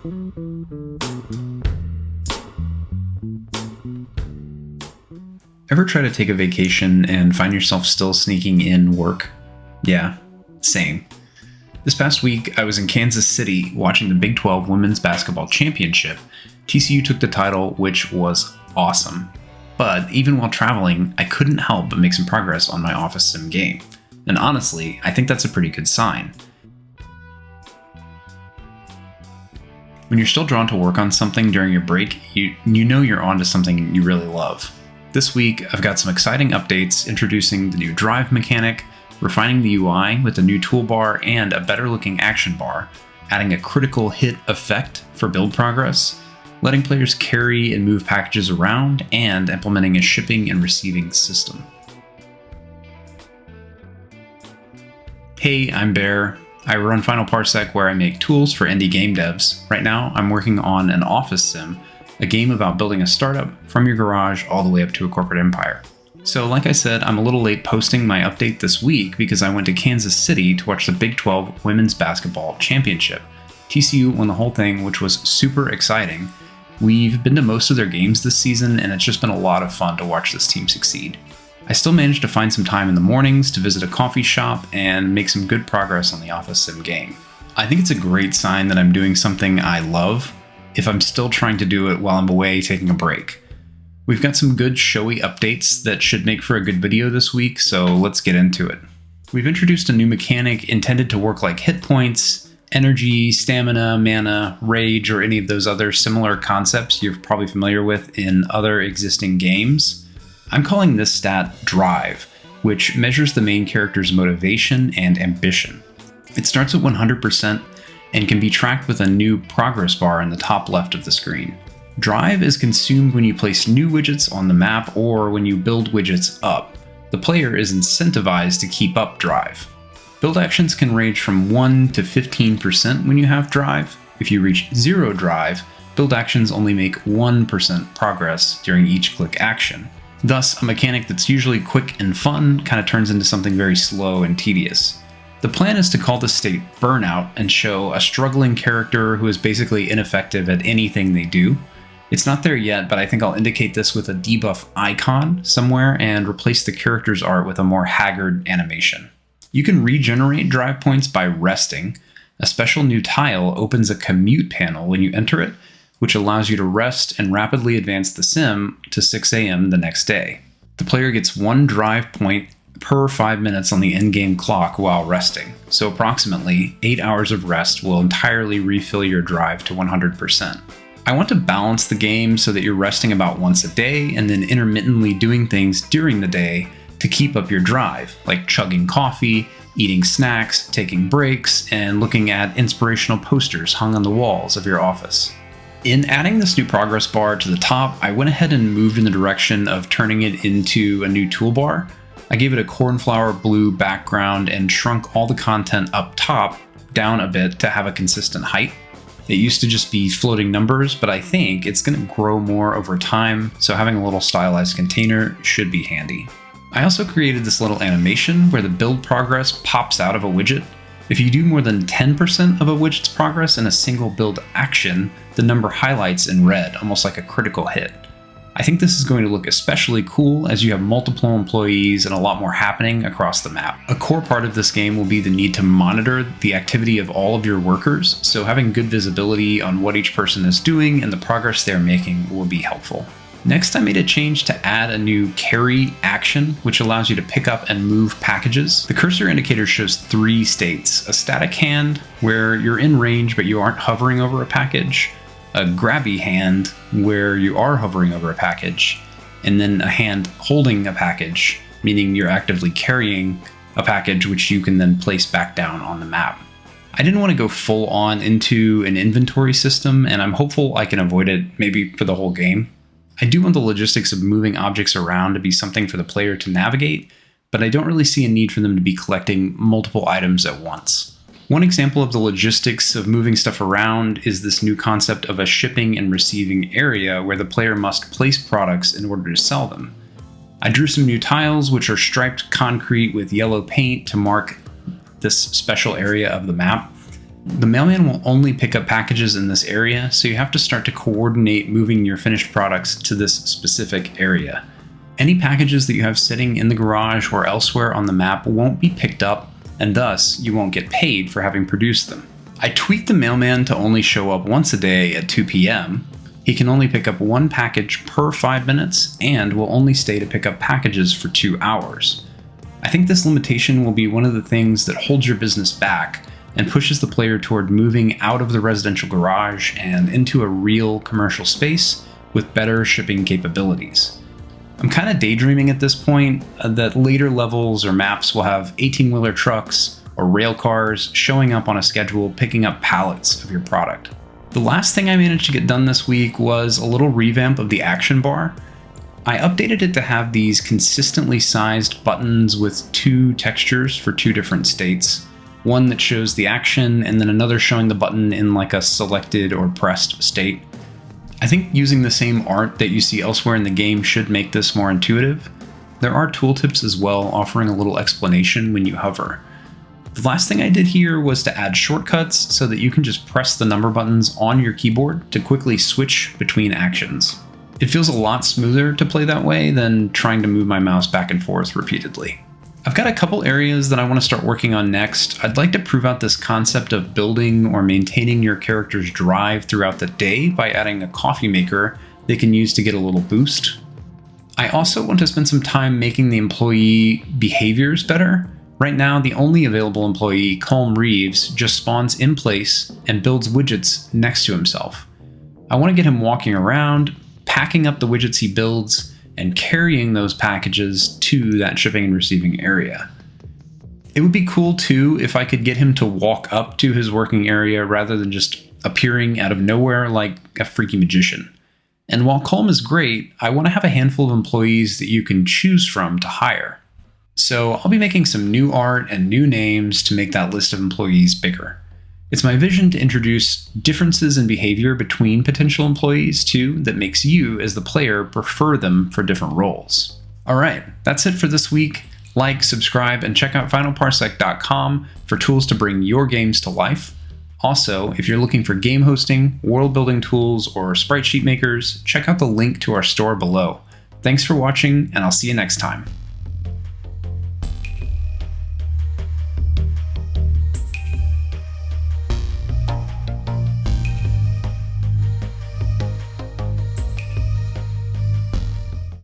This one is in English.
Ever try to take a vacation and find yourself still sneaking in work? Yeah, same. This past week, I was in Kansas City watching the Big 12 Women's Basketball Championship. TCU took the title, which was awesome. But even while traveling, I couldn't help but make some progress on my Office Sim game. And honestly, I think that's a pretty good sign. When you're still drawn to work on something during your break, you know you're onto something you really love. This week, I've got some exciting updates introducing the new drive mechanic, refining the UI with a new toolbar and a better looking action bar, adding a critical hit effect for build progress, letting players carry and move packages around, and implementing a shipping and receiving system. Hey, I'm Bear. I run Final Parsec, where I make tools for indie game devs. Right now, I'm working on an Office Sim, a game about building a startup from your garage all the way up to a corporate empire. So like I said, I'm a little late posting my update this week because I went to Kansas City to watch the Big 12 Women's Basketball Championship. TCU won the whole thing, which was super exciting. We've been to most of their games this season, and it's just been a lot of fun to watch this team succeed. I still managed to find some time in the mornings to visit a coffee shop and make some good progress on the Office Sim game. I think it's a great sign that I'm doing something I love if I'm still trying to do it while I'm away taking a break. We've got some good showy updates that should make for a good video this week, so let's get into it. We've introduced a new mechanic intended to work like hit points, energy, stamina, mana, rage, or any of those other similar concepts you're probably familiar with in other existing games. I'm calling this stat Drive, which measures the main character's motivation and ambition. It starts at 100% and can be tracked with a new progress bar in the top left of the screen. Drive is consumed when you place new widgets on the map or when you build widgets up. The player is incentivized to keep up Drive. Build actions can range from 1 to 15% when you have Drive. If you reach 0 Drive, build actions only make 1% progress during each click action. Thus, a mechanic that's usually quick and fun kind of turns into something very slow and tedious. The plan is to call the state Burnout and show a struggling character who is basically ineffective at anything they do. It's not there yet, but I think I'll indicate this with a debuff icon somewhere and replace the character's art with a more haggard animation. You can regenerate drive points by resting. A special new tile opens a commute panel when you enter it, which allows you to rest and rapidly advance the sim to 6 a.m. the next day. The player gets 1 drive point per 5 minutes on the in-game clock while resting, so approximately 8 hours of rest will entirely refill your drive to 100%. I want to balance the game so that you're resting about once a day and then intermittently doing things during the day to keep up your drive, like chugging coffee, eating snacks, taking breaks, and looking at inspirational posters hung on the walls of your office. In adding this new progress bar to the top, I went ahead and moved in the direction of turning it into a new toolbar. I gave it a cornflower blue background and shrunk all the content up top down a bit to have a consistent height. It used to just be floating numbers, but I think it's going to grow more over time, so having a little stylized container should be handy. I also created this little animation where the build progress pops out of a widget. If you do more than 10% of a widget's progress in a single build action, the number highlights in red, almost like a critical hit. I think this is going to look especially cool as you have multiple employees and a lot more happening across the map. A core part of this game will be the need to monitor the activity of all of your workers, so having good visibility on what each person is doing and the progress they're making will be helpful. Next, I made a change to add a new carry action, which allows you to pick up and move packages. The cursor indicator shows 3 states: a static hand, where you're in range but you aren't hovering over a package, a grabby hand, where you are hovering over a package, and then a hand holding a package, meaning you're actively carrying a package which you can then place back down on the map. I didn't want to go full on into an inventory system, and I'm hopeful I can avoid it maybe for the whole game. I do want the logistics of moving objects around to be something for the player to navigate, but I don't really see a need for them to be collecting multiple items at once. One example of the logistics of moving stuff around is this new concept of a shipping and receiving area where the player must place products in order to sell them. I drew some new tiles which are striped concrete with yellow paint to mark this special area of the map. The mailman will only pick up packages in this area, so you have to start to coordinate moving your finished products to this specific area. Any packages that you have sitting in the garage or elsewhere on the map won't be picked up, and thus you won't get paid for having produced them. I tweaked the mailman to only show up once a day at 2 p.m. He can only pick up one package per 5 minutes and will only stay to pick up packages for 2 hours. I think this limitation will be one of the things that holds your business back and pushes the player toward moving out of the residential garage and into a real commercial space with better shipping capabilities. I'm kind of daydreaming at this point that later levels or maps will have 18-wheeler trucks or rail cars showing up on a schedule picking up pallets of your product. The last thing I managed to get done this week was a little revamp of the action bar. I updated it to have these consistently sized buttons with 2 textures for 2 different states. One that shows the action and then another showing the button in like a selected or pressed state. I think using the same art that you see elsewhere in the game should make this more intuitive. There are tooltips as well offering a little explanation when you hover. The last thing I did here was to add shortcuts so that you can just press the number buttons on your keyboard to quickly switch between actions. It feels a lot smoother to play that way than trying to move my mouse back and forth repeatedly. I've got a couple areas that I want to start working on next. I'd like to prove out this concept of building or maintaining your character's drive throughout the day by adding a coffee maker they can use to get a little boost. I also want to spend some time making the employee behaviors better. Right now, the only available employee, Colm Reeves, just spawns in place and builds widgets next to himself. I want to get him walking around, packing up the widgets he builds, and carrying those packages to that shipping and receiving area. It would be cool too if I could get him to walk up to his working area rather than just appearing out of nowhere like a freaky magician. And while Colm is great, I want to have a handful of employees that you can choose from to hire. So I'll be making some new art and new names to make that list of employees bigger. It's my vision to introduce differences in behavior between potential employees too that makes you, as the player, prefer them for different roles. Alright, that's it for this week. Like, subscribe, and check out finalparsec.com for tools to bring your games to life. Also, if you're looking for game hosting, world building tools, or sprite sheet makers, check out the link to our store below. Thanks for watching, and I'll see you next time.